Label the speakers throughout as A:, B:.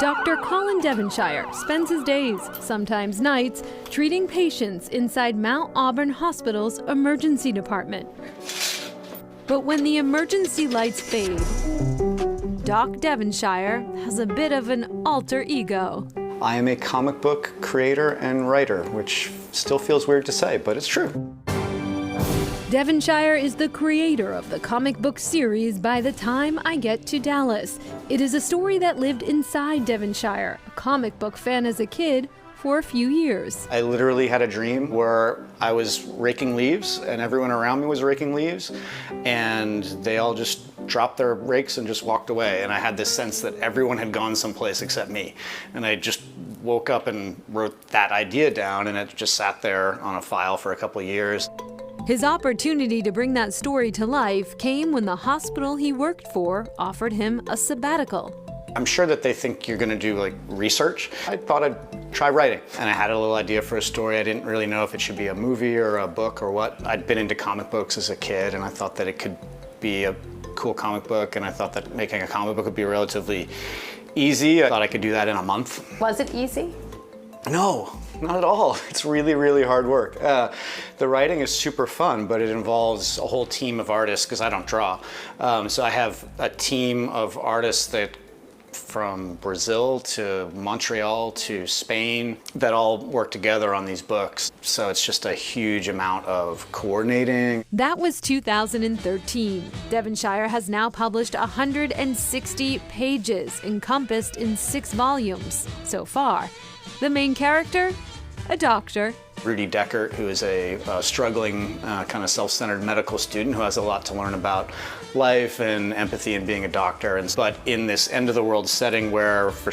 A: Dr. Colin Devonshire spends his days, sometimes nights, treating patients inside Mount Auburn Hospital's emergency department. But when the emergency lights fade, Doc Devonshire has a bit of an alter ego.
B: I am a comic book creator and writer, which still feels weird to say, but it's true.
A: Devonshire is the creator of the comic book series By the Time I Get to Dallas. It is a story that lived inside Devonshire, a comic book fan as a kid, for a few years.
B: I literally had a dream where I was raking leaves and everyone around me was raking leaves, and they all just dropped their rakes and just walked away. And I had this sense that everyone had gone someplace except me. And I just woke up and wrote that idea down, and it just sat there on a file for a couple of years.
A: His opportunity to bring that story to life came when the hospital he worked for offered him a sabbatical.
B: I'm sure that they think you're gonna do like research. I thought I'd try writing, and I had a little idea for a story. I didn't really know if it should be a movie or a book or what. I'd been into comic books as a kid, and I thought that it could be a cool comic book, and I thought that making a comic book would be relatively easy. I thought I could do that in a month.
C: Was it easy?
B: No, not at all. It's really, really hard work. The writing is super fun, but it involves a whole team of artists because I don't draw. So I have a team of artists that from Brazil to Montreal to Spain that all work together on these books. So it's just a huge amount of coordinating.
A: That was 2013. Devonshire has now published 160 pages, encompassed in 6 volumes so far. The main character? A doctor.
B: Rudy Deckert, who is a struggling, kind of self-centered medical student who has a lot to learn about life and empathy and being a doctor. But in this end-of-the-world setting where, for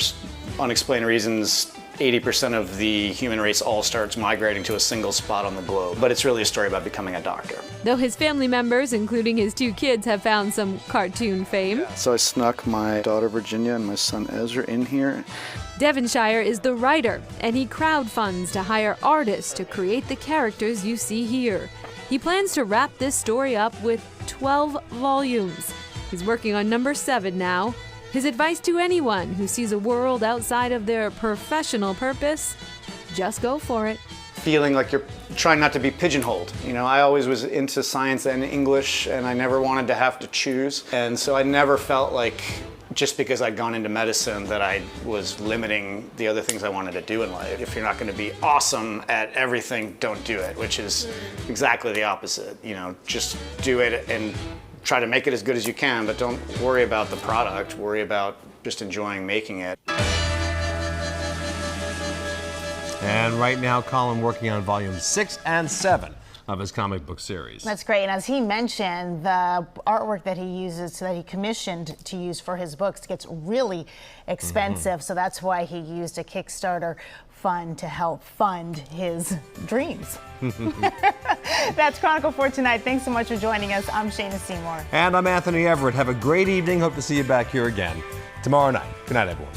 B: unexplained reasons, 80% of the human race all starts migrating to a single spot on the globe. But it's really a story about becoming a doctor.
A: Though his family members, including his 2 kids, have found some cartoon fame.
B: So I snuck my daughter Virginia and my son Ezra in here.
A: Devonshire is the writer, and he crowdfunds to hire artists to create the characters you see here. He plans to wrap this story up with 12 volumes. He's working on number 7 now. His advice to anyone who sees a world outside of their professional purpose: just go for it.
B: Feeling like you're trying not to be pigeonholed. You know, I always was into science and English, and I never wanted to have to choose. And so I never felt like just because I'd gone into medicine that I was limiting the other things I wanted to do in life. If you're not going to be awesome at everything, don't do it, which is exactly the opposite. You know, just do it and try to make it as good as you can, but don't worry about the product. Worry about just enjoying making it.
D: And right now, Colin working on volumes 6 and 7 of his comic book series.
C: That's great. And as he mentioned, the artwork that he uses, that he commissioned to use for his books, gets really expensive. So that's why he used a Kickstarter fund to help fund his dreams. That's Chronicle for tonight. Thanks so much for joining us. I'm Shayna Seymour.
D: And I'm Anthony Everett. Have a great evening. Hope to see you back here again tomorrow night. Good night, everyone.